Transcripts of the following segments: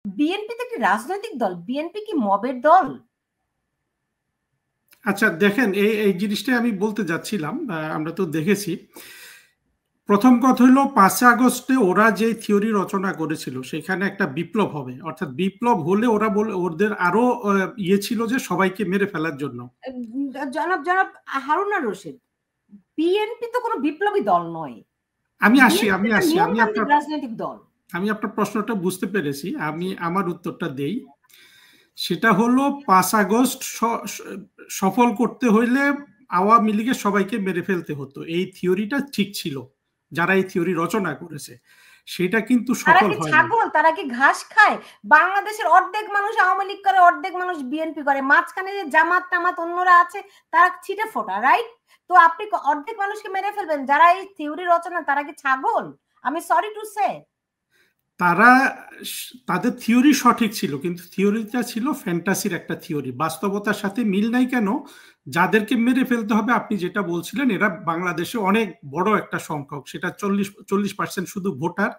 BNP তো একটি রাজনৈতিক দল, বিএনপি কি মবের দল? আচ্ছা দেখেন, এই জিনিসটাই আমি বলতে যাচ্ছিলাম। আমরা তো দেখেছি, প্রথম কথা হলো 5 আগস্টে ওরা যে থিওরি রচনা করেছিল সেখানে একটা বিপ্লব হবে, অর্থাৎ বিপ্লব হলে ওরা বলে ওদের আরো ইয়ে ছিল যে সবাইকে মেরে ফেলার জন্য। জনাব জনাব হারুনা রশিদ, বিএনপি তো কোনো বিপ্লবী দল নয়। আমি আসি বিএনপি আমি একটা আসি আমি নিয়মতান্ত্রিক আপনার রাজনৈতিক দল। আমি আপনার প্রশ্নটা বুঝতে পেরেছি, আমি আমার উত্তরটা দেই। সেটা হলো 5 আগস্ট সফল করতে হইলে আওয়ামী লীগের সবাইকে মেরে ফেলতে হতো, এই থিওরিটা ঠিক ছিল যারা এই থিওরি রচনা করেছে, সেটা কিন্তু তারা সফল কি হয়নি। ছাগল? তারা কি ঘাস খায়? বাংলাদেশের অর্ধেক মানুষ আওয়ামী লীগ করে, অর্ধেক মানুষ বিএনপি করে, মাঝখানে যে জামাত টামাত অন্যরা আছে তারা ছিটে ফোটা, রাইট? তো আপনি অর্ধেক মানুষকে মেরে ফেলবেন, যারা এই থিওরি রচনা তারা কি ছাগল? আমি সরি টু সে। তারা তাদের থিওরি সঠিক ছিল, কিন্তু থিওরিটা ছিল ফ্যান্টাসির একটা থিওরি, বাস্তবতার সাথে মিল নাই। কেন? যাদেরকে মেরে ফেলতে হবে আপনি যেটা বলছিলেন, এরা বাংলাদেশে অনেক বড় একটা সংখ্যক, সেটা 40% শুধু ভোটার,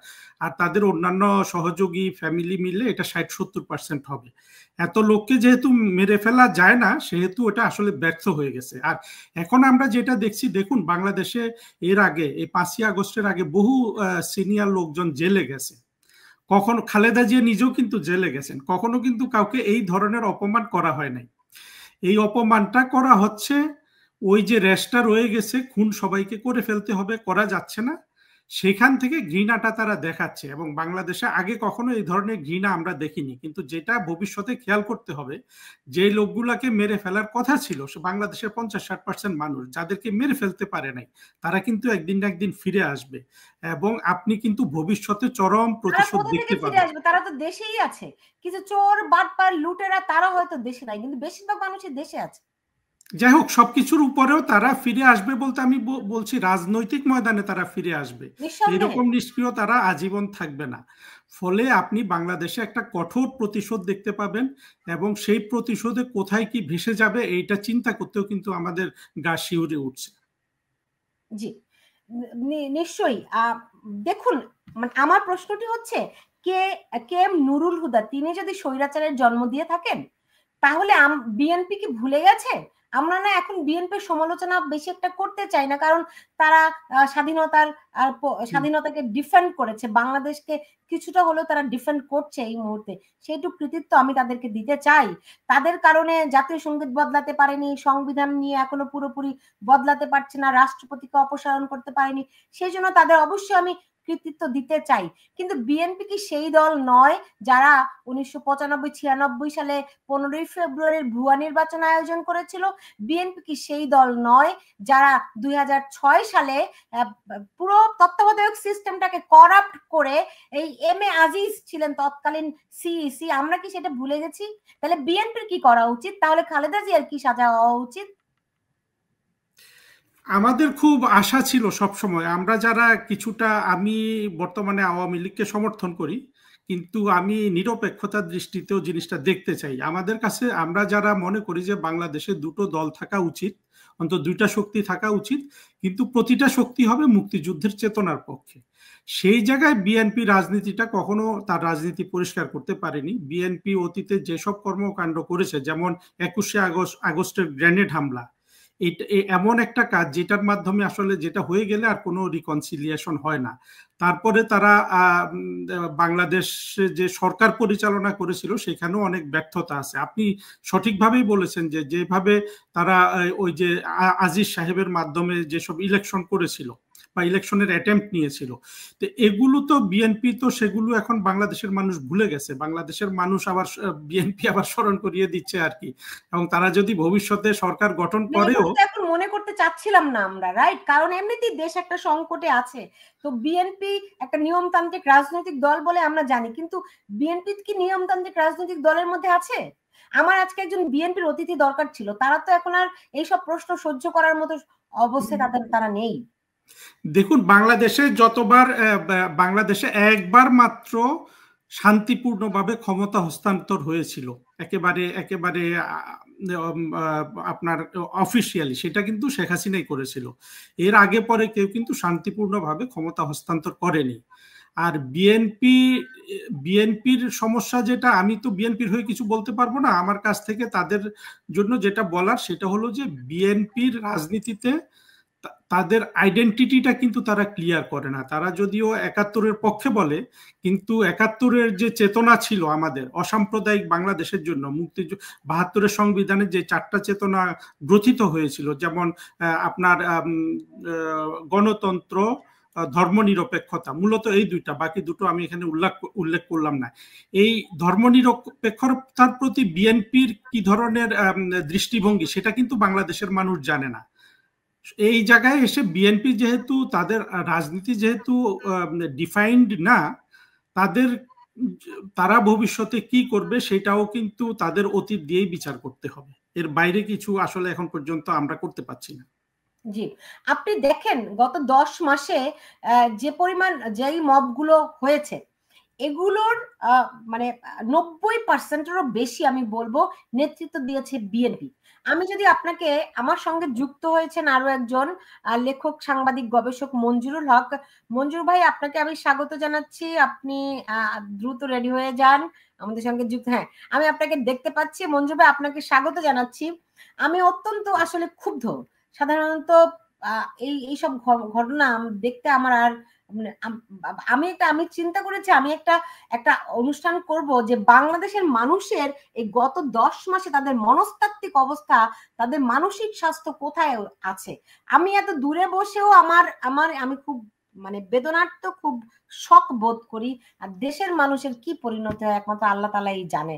আর তাদের অন্যান্য সহযোগী ফ্যামিলি মিলে এটা 60-70% হবে। এত লোককে যেহেতু মেরে ফেলা যায় না, সেহেতু এটা আসলে ব্যর্থ হয়ে গেছে। আর এখন আমরা যেটা দেখছি, দেখুন বাংলাদেশে এর আগে এই 5ই আগস্টের আগে বহু সিনিয়র লোকজন জেলে গেছে, কখনো খালেদা জিয়া নিজেও কিন্তু জেলে গেছেন, কখনো কিন্তু কাউকে এই ধরনের অপমান করা হয় নাই। এই অপমানটা করা হচ্ছে, ওই যে রেশটা রয়ে গেছে, খুন সবাইকে করে ফেলতে হবে, করা যাচ্ছে না, সেখান থেকে ঘৃণাটা তারা দেখাচ্ছে। এবং বাংলাদেশে আগে কখনো এই ধরনের ঘৃণা আমরা দেখিনি, কিন্তু যেটা ভবিষ্যতে খেয়াল করতে হবে, যে লোকগুলাকে মেরে ফেলার কথা ছিল, সে বাংলাদেশের 50-60% মানুষ যাদেরকে মেরে ফেলতে পারে নাই, তারা কিন্তু একদিন না একদিন ফিরে আসবে, এবং আপনি কিন্তু ভবিষ্যতে চরম তারা প্রতিশোধ কোথা থেকে দেখতে ফিরে পাবেন। আসবে? তারা তো দেশেই আছে। কিছু চোর বাটপার লুটেরা তারা হয়তো দেশে নাই, কিন্তু বেশিরভাগ মানুষই দেশে আছে। যাই হোক, সবকিছুর উপরেও তারা ফিরে আসবে বলতে আমি বলছি রাজনৈতিক ময়দানে তারা ফিরে আসবে, নিঃসন্দেহে। এরকম নিষ্ক্রিয় তারা আজীবন থাকবে না। ফলে আপনি বাংলাদেশে একটা কঠোর প্রতিশোধ দেখতে পাবেন, এবং সেই প্রতিশোধে কোথায় কি ভেসে যাবে এইটা চিন্তা করতেও কিন্তু আমাদের গা শিউরে উঠছে। জি, নিশ্চয়ই। দেখুন, মানে আমার প্রশ্নটি হচ্ছে, কে কে এম নুরুল হুদা তিনি যদি স্বৈরাচারের জন্ম দিয়ে থাকেন, তাহলে বিএনপি কি ভুলে গেছে? আমরা না এখন বিএনপির সমালোচনা বেশি একটা করতে চাই না, কারণ তারা স্বাধীনতাকে ডিফেন্ড করেছে, বাংলাদেশকে কিছুটা হলেও তারা ডিফেন্ড করছে এই মুহূর্তে, সেইটুকু কৃতিত্ব আমি তাদেরকে দিতে চাই। তাদের কারণে জাতীয় সঙ্গীত বদলাতে পারেনি, সংবিধান নিয়ে এখনো পুরোপুরি বদলাতে পারছে না, রাষ্ট্রপতিকে অপসারণ করতে পারেনি, সেই জন্য তাদের অবশ্যই আমি কৃতিত্ব দিতে চাই। কিন্তু বিএনপি কি সেই দল নয় যারা 1995-96 সালে 15ই ফেব্রুয়ারির ভুয়া নির্বাচন আয়োজন করেছিল? বিএনপি কি সেই দল নয় যারা 2006 সালে পুরো তত্ত্বাবধায়ক সিস্টেমটাকে করাপ্ট করে, এই এম এ আজিজ ছিলেন তৎকালীন সিইসি, আমরা কি সেটা ভুলে গেছি? তাহলে বিএনপির কি করা উচিত? তাহলে খালেদা জিয়ার কি সাজা হওয়া উচিত? আমাদের খুব আশা ছিল সব সময়, আমরা যারা কিছুটা, আমি বর্তমানে আওয়ামী লীগকে সমর্থন করি, কিন্তু আমি নিরপেক্ষতার দৃষ্টিতেও জিনিসটা দেখতে চাই। আমাদের কাছে, আমরা যারা মনে করি যে বাংলাদেশে দুটো দল থাকা উচিত, অন্তত দুইটা শক্তি থাকা উচিত, কিন্তু প্রতিটা শক্তি হবে মুক্তিযুদ্ধের চেতনার পক্ষে, সেই জায়গায় বিএনপি রাজনীতিটা কখনো তার রাজনীতি পরিষ্কার করতে পারেনি। বিএনপি অতীতে যেসব কর্মকাণ্ড করেছে, যেমন 21শে আগস্টের গ্রেনেড হামলা, এটা এমন একটা কাজ যেটার মাধ্যমে আসলে যেটা হয়ে গেলে আর কোনো রিকনসিলিয়েশন হয় না। তারপরে তারা বাংলাদেশে যে সরকার পরিচালনা করেছিল সেখানেও অনেক ব্যর্থতা আছে। আপনি সঠিকভাবেই বলেছেন যে যেভাবে তারা ওই যে আজিজ সাহেবের মাধ্যমে যেসব ইলেকশন করেছিল বা ইলেকশনের অ্যাটেম্প্ট নিয়েছিল, তো এগুলো তো বিএনপি তো সেগুলো এখন বাংলাদেশের মানুষ ভুলে গেছে, বাংলাদেশের মানুষ আবার বিএনপি আবার স্মরণ করিয়ে দিচ্ছে আর কি। এবং তারা যদি ভবিষ্যতে সরকার গঠন করেও, এখন মনে করতে চাচ্ছিলাম না আমরা, রাইট? কারণ এমনিতেই দেশ একটা সংকটে আছে। তো বিএনপি একটা নিয়মতান্ত্রিক রাজনৈতিক দল বলে আমরা জানি, কিন্তু বিএনপি কি নিয়মতান্ত্রিক রাজনৈতিক দলের মধ্যে আছে? আমার আজকে একজন বিএনপির অতিথি দরকার ছিল, তারা তো এখন আর এইসব প্রশ্ন সহ্য করার মতো অবস্থায় তারা নেই। দেখুন বাংলাদেশে যতবার বাংলাদেশে একবার মাত্র শান্তিপূর্ণভাবে ক্ষমতা হস্তান্তর হয়েছিল, একেবারে একেবারে আপনার অফিসিয়ালি, সেটা কিন্তু শেখ হাসিনাই করেছিল। এর আগে পরে কেউ কিন্তু শান্তিপূর্ণভাবে ক্ষমতা হস্তান্তর করেনি। আর বিএনপির সমস্যা যেটা, আমি তো বিএনপির হয়ে কিছু বলতে পারবো না, আমার কাছ থেকে তাদের জন্য যেটা বলার সেটা হলো যে বিএনপির রাজনীতিতে তাদের আইডেন্টিটিটা কিন্তু তারা ক্লিয়ার করে না। তারা যদিও একাত্তরের পক্ষে বলে, কিন্তু একাত্তরের যে চেতনা ছিল আমাদের অসাম্প্রদায়িক বাংলাদেশের জন্য, মুক্তিযুদ্ধ ৭২-এর সংবিধানে যে ৪টা চেতনা গ্রথিত হয়েছিল, যেমন আপনার গণতন্ত্র, ধর্মনিরপেক্ষতা, মূলত এই দুইটা, বাকি দুটো আমি এখানে উল্লেখ করলাম না। এই ধর্মনিরপেক্ষতার প্রতি বিএনপির কি ধরনের দৃষ্টিভঙ্গি সেটা কিন্তু বাংলাদেশের মানুষ জানে না। এই জায়গায় এসে বিএনপি যেহেতু তাদের রাজনীতি যেহেতু ডিফাইন্ড না, তারা ভবিষ্যতে কি করবে সেটাও কিন্তু তাদের অতীত দিয়েই বিচার করতে হবে। এর বাইরে কিছু আসলে এখন পর্যন্ত আমরা করতে পারছি না। জি, আপনি দেখেন গত 10 মাসে যে পরিমাণ যেই মবগুলো হয়েছে, এগুলোর মানে 90%-এরও বেশি আমি বলবো নেতৃত্ব দিয়েছে বিএনপি। আমি যদি আপনাকে, আমার সঙ্গে যুক্ত হয়েছেন আরো একজন লেখক, সাংবাদিক, গবেষক মঞ্জুরুল হক। মঞ্জুর ভাই, আপনাকে আমি স্বাগত জানাচ্ছি। আপনি দ্রুত রেডি হয়ে যান আমাদের সঙ্গে যুক্ত। হ্যাঁ, আমি আপনাকে দেখতে পাচ্ছি। মঞ্জুর ভাই, আপনাকে স্বাগত জানাচ্ছি। আমি অত্যন্ত আসলে ক্ষুব্ধ। সাধারণত এইসব ঘটনা দেখতে আমার আর আমি চিন্তা করেছি আমি একটা অনুষ্ঠান করব যে বাংলাদেশের মানুষের এই গত 10 মাসে তাদের মনস্তাত্ত্বিক অবস্থা, তাদের মানসিক স্বাস্থ্য কোথায় আছে। আমি এত দূরে বসেও আমি খুব বেদনার্থ, খুব শক বোধ করি। আর দেশের মানুষের কি পরিণতি হয় একমাত্র আল্লাহ তাআলাই জানে।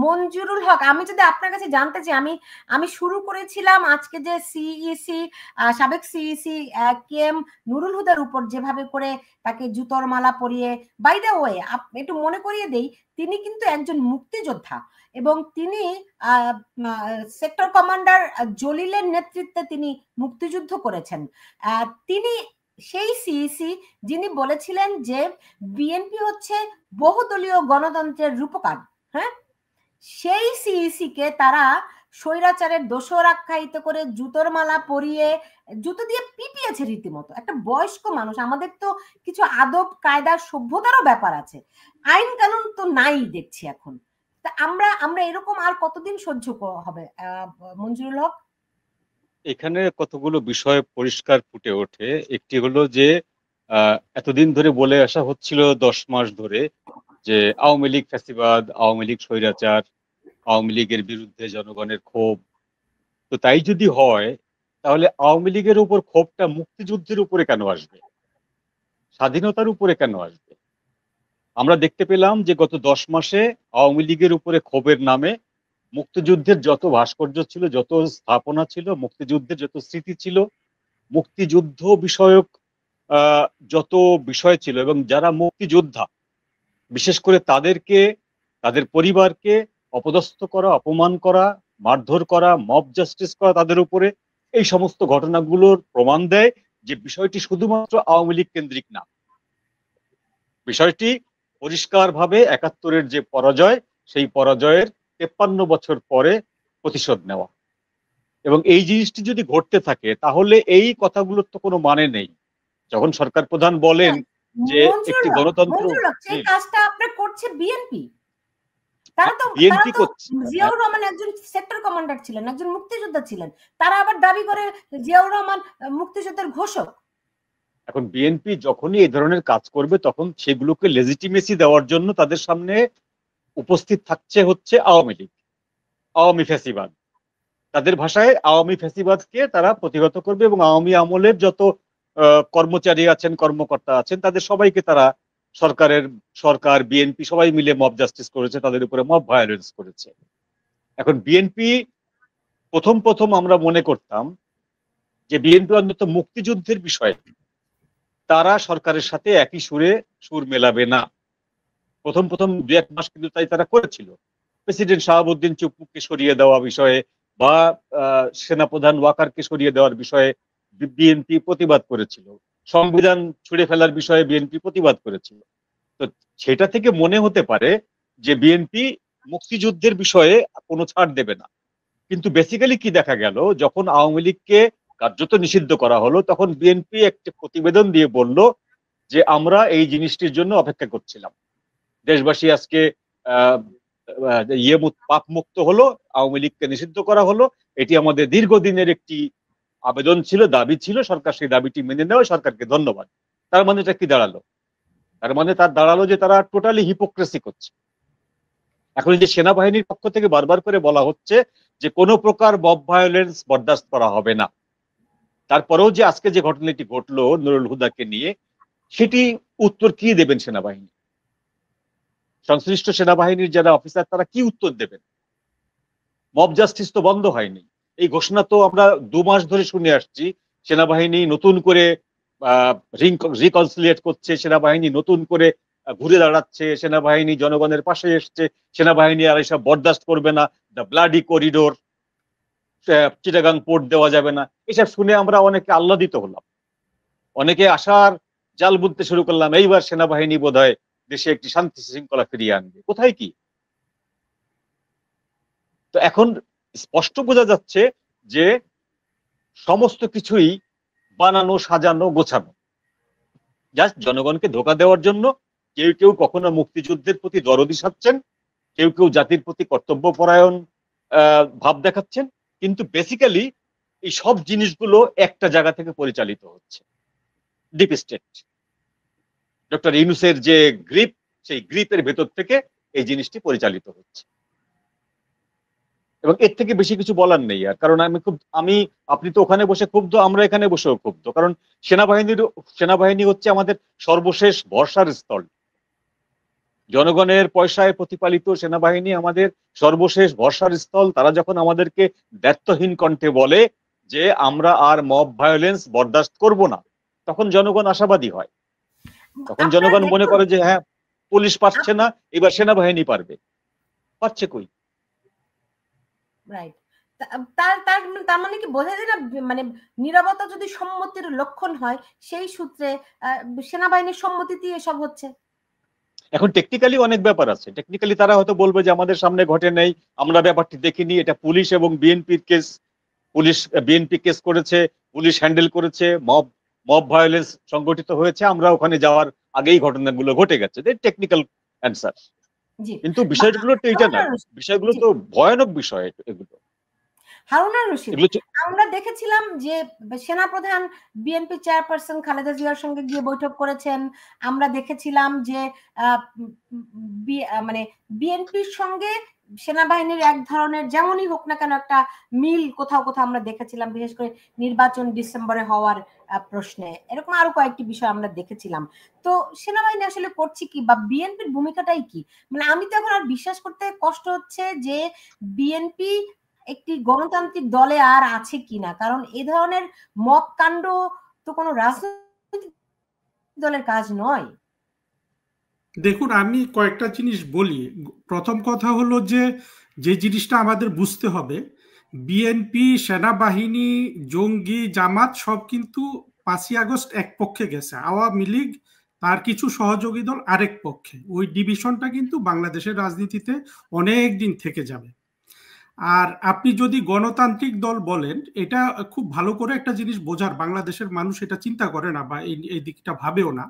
মঞ্জুরুল হক, আমি যদি আপনার কাছে জানতে চাই, আমি শুরু করেছিলাম আজকে যে সিইসি, সাবেক সিইসি কে এম নুরুল হুদার উপর যেভাবে করে তাকে জুতোর মালা পরিয়ে, বাই দ্য ওয়ে একটু মনে করিয়ে দেই, তিনি কিন্তু একজন মুক্তিযোদ্ধা এবং তিনি সেক্টর কমান্ডার জলিলের নেতৃত্বে তিনি মুক্তিযুদ্ধ করেছেন। তিনি সেই সিইসি যিনি বলেছিলেন যে বিএনপি হচ্ছে বহুদলীয় গণতন্ত্রের রূপকার। হ্যাঁ, সেই সিইসি কে তারা স্বৈরাচারের দোষর আখ্যায়িত করে জুতোর মালা পরিয়ে, জুতো দিয়ে পিটিয়েছে রীতিমতো। একটা বয়স্ক মানুষ, আমাদের তো কিছু আদব কায়দা সভ্যতারও ব্যাপার আছে, আইন কানুন তো নাই দেখছি এখন। তা আমরা এরকম আর কতদিন সহ্য হবে মঞ্জুরুল হক? এখানে কতগুলো বিষয় পরিষ্কার ফুটে ওঠে। একটি হলো যে এতদিন ধরে বলে আসা হচ্ছিল 10 মাস ধরে যে আওয়ামী লীগ ফ্যাসিবাদ, আওয়ামী লীগ স্বৈরাচার, আওয়ামী লীগের বিরুদ্ধে জনগণের ক্ষোভ। তো তাই যদি হয় তাহলে আওয়ামী লীগের উপর ক্ষোভটা মুক্তিযুদ্ধের উপরে কেন আসবে, স্বাধীনতার উপরে কেন আসবে? আমরা দেখতে পেলাম যে গত 10 মাসে আওয়ামী লীগের উপরে ক্ষোভের নামে মুক্তিযুদ্ধের যত ভাস্কর্য ছিল, যত স্থাপনা ছিল, মুক্তিযুদ্ধের যত স্মৃতি ছিল, মুক্তিযুদ্ধ বিষয়ক যত বিষয় ছিল, এবং যারা মুক্তিযোদ্ধা বিশেষ করে তাদেরকে, তাদের পরিবারকে অপদস্থ করা, অপমান করা, মারধর করা, মব জাস্টিস করা তাদের উপরে, এই সমস্ত ঘটনাগুলোর প্রমাণ দেয় যে বিষয়টি শুধুমাত্র আওয়ামী লীগ কেন্দ্রিক না। বিষয়টি পরিষ্কারভাবে ৭১-এর যে পরাজয়, সেই পরাজয়ের ৫৩ বছর পরে প্রতিশোধ নেওয়া। এবং এই জিনিসটি যদি ঘটতে থাকে তাহলে এই কথাগুলোর তো কোনো মানে নেই। যখন সরকার প্রধান বলেন যে একটি গণতন্ত্র, সেই কাজটা আপনার করছে বিএনপি। তারা তো জিয়াউর রহমান একজন সেক্টর কমান্ডার ছিলেন, একজন মুক্তিযোদ্ধা ছিলেন, তারা আবার দাবি করে জিয়াউর রহমান মুক্তিযুদ্ধের ঘোষক। এখন বিএনপি যখনই এই ধরনের কাজ করবে তখন সেগুলোকে লেজিটিমেসি দেওয়ার জন্য তাদের সামনে উপস্থিত থাকছে হচ্ছে আওয়ামী লীগ, আওয়ামী ফ্যাসিবাদ। তাদের ভাষায় আওয়ামী ফ্যাসিবাদকে তারা প্রতিহত করবে এবং আওয়ামী আমলের যত কর্মচারী আছেন, কর্মকর্তা আছেন, তাদের সবাইকে তারা সরকার বিএনপি সবাই মিলে মব জাস্টিস করেছে, তাদের উপরে মব ভায়োলেন্স করেছে। এখন বিএনপি প্রথম আমরা মনে করতাম যে বিএনপি অন্তত মুক্তিযুদ্ধের বিষয়ে তারা সরকারের সাথে একই সুর মেলাবে না। প্রথম 2-1 মাস কিন্তু তাই তারা করেছিল। প্রেসিডেন্ট শাহাবুদ্দিন চুপ্পুকে সরিয়ে দেওয়া বিষয়ে বা সেনাপ্রধান ওয়াকারকে সরিয়ে দেওয়ার বিষয়ে বিএনপি প্রতিবাদ করেছিল, সংবিধান ছুঁড়ে ফেলার বিষয়ে বিএনপি প্রতিবাদ করেছিল। তো সেটা থেকে মনে হতে পারে যে বিএনপি মুক্তিযুদ্ধের বিষয়ে কোনো ছাড় দেবে না। কিন্তু বেসিক্যালি কি দেখা গেল, যখন আওয়ামী লীগকে কার্যত নিষিদ্ধ করা হলো তখন বিএনপি একটি প্রতিবেদন দিয়ে বলল যে আমরা এই জিনিসটির জন্য অপেক্ষা করছিলাম। দেশবাসী আজকে পাপ মুক্ত হলো, আওয়ামী লীগকে নিষিদ্ধ করা হলো, এটি আমাদের দীর্ঘদিনের একটি আবেদন ছিল, দাবি ছিল, সরকার সেই দাবিটি মেনে নেওয়া, সরকারকে ধন্যবাদ। তার মানে এটা কি দাঁড়ালো? তার মানে তার দাঁড়ালো যে তারা টোটালি হিপোক্রেসি করছে। এখন যে সেনাবাহিনীর পক্ষ থেকে বারবার করে বলা হচ্ছে যে কোনো প্রকার মব ভায়োলেন্স বরদাস্ত করা হবে না, তারপরেও যে আজকে যে ঘটনাটি ঘটলো নুরুল হুদাকে নিয়ে, সেটি উত্তর কি দেবেন সেনাবাহিনী? সংশ্লিষ্ট সেনাবাহিনীর যারা অফিসার তারা কি উত্তর দেবেন? মব জাস্টিস তো বন্ধ হয়নি। এই ঘোষণা তো আমরা 2 মাস ধরে শুনে আসছি। সেনাবাহিনী নতুন করে রিকনসিলিয়েট করছে, সেনাবাহিনী নতুন করে ঘুরে দাঁড়াচ্ছে, সেনাবাহিনী জনগণের পাশে এসছে, সেনাবাহিনী আর এসব বরদাস্ত করবে না, the bloody corridor, Chittagong port দেওয়া যাবে না, এসব শুনে আমরা অনেকে আহ্লাদিত হলাম, অনেকে আশার জাল বুনতে শুরু করলাম, এইবার সেনাবাহিনী বোধহয় দেশে একটি শান্তি শৃঙ্খলা ফিরিয়ে আনবে। কোথায় কি? তো এখন স্পষ্ট বোঝা যাচ্ছে যে সমস্ত কিছুই বানানো, সাজানো, গোছানো, জাস্ট জনগণকে ধোঁকা দেওয়ার জন্য। কেউ কেউ কখনো মুক্তিযুদ্ধের প্রতি দরদি সাচ্ছেন, কেউ কেউ জাতির প্রতি কর্তব্যপরায়ণ ভাব দেখাচ্ছেন, কিন্তু বেসিক্যালি এই সব জিনিসগুলো একটা জায়গা থেকে পরিচালিত হচ্ছে, ডিপ স্টেট। ডক্টর ইউনূসের যে গ্রিপ, সেই গ্রিপের ভেতর থেকে এই জিনিসটি পরিচালিত হচ্ছে, এবং এর থেকে বেশি কিছু বলার নেই আর। কারণ আপনি তো ওখানে বসে ক্ষুব্ধ, আমরা এখানে বসেও ক্ষুব্ধ, কারণ সেনাবাহিনী হচ্ছে আমাদের সর্বশেষ ভরসার স্থল। জনগণের পয়সায় প্রতিপালিত সেনাবাহিনী আমাদের সর্বশেষ ভরসার স্থল। তারা যখন আমাদেরকে ব্যর্থহীন কণ্ঠে বলে যে আমরা আর মব ভায়োলেন্স বরদাস্ত করব না, তখন জনগণ আশাবাদী হয়। তখন জনগণ মনে করে যে হ্যাঁ, পুলিশ পারছে না, এবার সেনাবাহিনী পারবে। পারছে কই? রাইট। তার মানে কি বোঝা যায় না, মানে নীরবতা যদি সম্মতির লক্ষণ হয়, সেই সূত্রে সেনাবাহিনীর সম্মতিতে এসব হচ্ছে। এখন টেকনিক্যালি অনেক ব্যাপার আছে, টেকনিক্যালি তারা হয়তো বলবে যে আমাদের সামনে ঘটে নাই, আমরা ব্যাপারটি দেখিনি, এটা পুলিশ এবং বিএনপির কেস, বিএনপি কেস করেছে, পুলিশ হ্যান্ডেল করেছে, মব ভায়োলেন্স সংগঠিত হয়েছে, আমরা ওখানে যাওয়ার আগেই ঘটনাগুলো ঘটে গেছে, টেকনিক্যাল অ্যান্সার। কিন্তু বিষয়গুলো তো এটা না, বিষয়গুলো তো ভয়ানক বিষয় এগুলো। হারুনুর রশিদ, আমরা দেখেছিলাম যে সেনাপ্রধান বিএনপি চেয়ারপারসন খালেদা জিয়ার সঙ্গে গিয়ে বৈঠক করেছেন। আমরা দেখেছিলাম যে মানে বিএনপির সঙ্গে সেনাবাহিনীর এক ধরনের যেমনই হোক না কেন একটা মিল কোথাও কোথাও আমরা দেখেছিলাম, বিশেষ করে নির্বাচন ডিসেম্বরে হওয়ার প্রশ্নে। এরকম আরো কয়েকটি বিষয় আমরা দেখেছিলাম। তো সেনাবাহিনী আসলে করছে কি, বা বিএনপির ভূমিকাটাই কি? মানে আমি তো এখন আর বিশ্বাস করতে কষ্ট হচ্ছে যে বিএনপি একটি গণতান্ত্রিক দলে আর আছে কিনা, কারণ এ ধরনের মব কাণ্ড তো কোনো রাজনৈতিক দলের কাজ নয়। দেখুন, আমি কয়েকটা জিনিস বলি। প্রথম কথা হলো যে জিনিসটা আমাদের বুঝতে হবে, বিএনপি, সেনাবাহিনী, জঙ্গি, জামাত সব কিন্তু 5ই আগস্ট এক পক্ষে গেছে, আওয়ামী লীগ তার কিছু সহযোগী দল আরেক পক্ষে। ওই ডিভিশনটা কিন্তু বাংলাদেশের রাজনীতিতে অনেক দিন থেকে যাবে। আর আপনি যদি গণতান্ত্রিক দল বলেন, এটা খুব ভালো করে একটা জিনিস বোঝার, বাংলাদেশের মানুষ এটা চিন্তা করে না বা এই দিকটা ভাবেও না।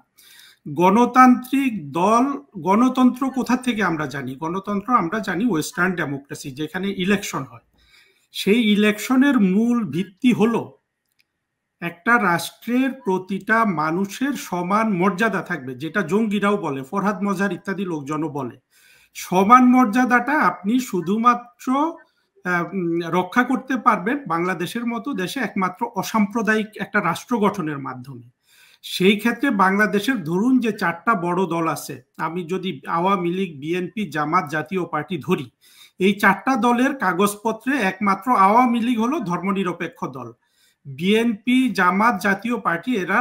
গণতান্ত্রিক দল, গণতন্ত্র কোথা থেকে আমরা জানি? গণতন্ত্র আমরা জানি ওয়েস্টার্ন ডেমোক্রেসি, যেখানে ইলেকশন হয়। সেই ইলেকশনের মূল ভিত্তি হলো একটা রাষ্ট্রের প্রতিটা মানুষের সমান মর্যাদা থাকবে, যেটা জঙ্গিরাও বলে, ফরহাদ মজার ইত্যাদি লোকজনও বলে। সমান মর্যাদাটা আপনি শুধুমাত্র রক্ষা করতে পারবেন বাংলাদেশের মতো দেশে একমাত্র অসাম্প্রদায়িক একটা রাষ্ট্র গঠনের মাধ্যমে। সেই ক্ষেত্রে বাংলাদেশের ধরুন যে 4টা বড় দল আছে, আমি যদি আওয়ামী লীগ, বিএনপি, জামাত, জাতীয় পার্টি ধরি, এই 4টা দলের কাগজপত্রে একমাত্র আওয়ামী লীগ হলো ধর্মনিরপেক্ষ দল। বিএনপি, জামাত, জাতীয় পার্টি এরা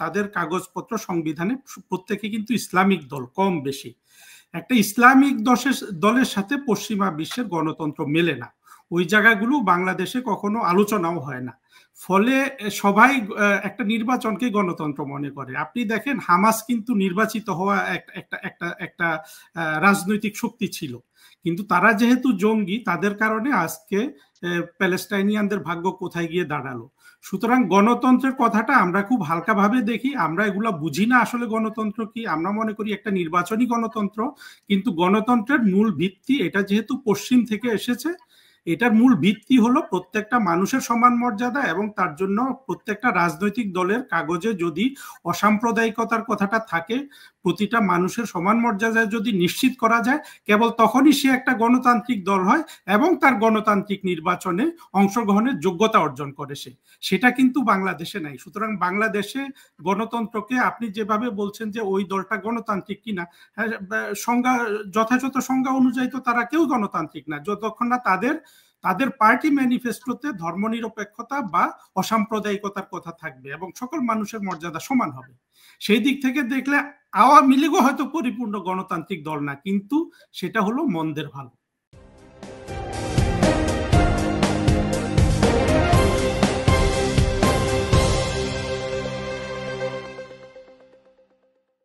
তাদের কাগজপত্র সংবিধানে প্রত্যেকে কিন্তু ইসলামিক দল, কম বেশি। একটা ইসলামিক দলের সাথে পশ্চিমা বিশ্বের গণতন্ত্র মেলে না, ওই জায়গাগুলো বাংলাদেশে কখনো আলোচনাও হয় না। ফলে সবাই একটা নির্বাচনকে গণতন্ত্র মনে করে। আপনি দেখেন হামাস কিন্তু নির্বাচিত হওয়া একটা রাজনৈতিক শক্তি ছিল, কিন্তু তারা যেহেতু জঙ্গি তাদের কারণে আজকে প্যালেস্টাইনিয়ানদের ভাগ্য কোথায় গিয়ে দাঁড়ালো। সুতরাং গণতন্ত্রের কথাটা আমরা খুব হালকাভাবে দেখি, আমরা এগুলা বুঝি না আসলে গণতন্ত্র কি। আমরা মনে করি একটা নির্বাচনী গণতন্ত্র, কিন্তু গণতন্ত্রের মূল ভিত্তি এটা যেহেতু পশ্চিম থেকে এসেছে, এটার মূল ভিত্তি হলো প্রত্যেকটা মানুষের সমান মর্যাদা, এবং তার জন্য প্রত্যেকটা রাজনৈতিক দলের কাগজে যদি অসাম্প্রদায়িকতার কথাটা থাকে, প্রতিটা মানুষের সমান মর্যাদা যদি নিশ্চিত করা যায়, কেবল তখনই সে একটা গণতান্ত্রিক দল হয় এবং তার গণতান্ত্রিক নির্বাচনে অংশগ্রহণের যোগ্যতা অর্জন করে। সেটা কিন্তু বাংলাদেশে নাই। সুতরাং বাংলাদেশে গণতন্ত্রকে আপনি যেভাবে বলছেন যে ওই দলটা গণতান্ত্রিক কিনা, সংজ্ঞা যথাযথ সংজ্ঞা অনুযায়ী তো তারা কেউ গণতান্ত্রিক না, যতক্ষণ না তাদের পার্টি ম্যানিফেস্টোতে ধর্মনিরপেক্ষতা বা অসাম্প্রদায়িকতার কথা থাকবে এবং সকল মানুষের মর্যাদা সমান হবে। সেই দিক থেকে দেখলে আওয়ামী লীগও হয়তো পরিপূর্ণ গণতান্ত্রিক দল না, কিন্তু সেটা হলো মন্দের ভালো।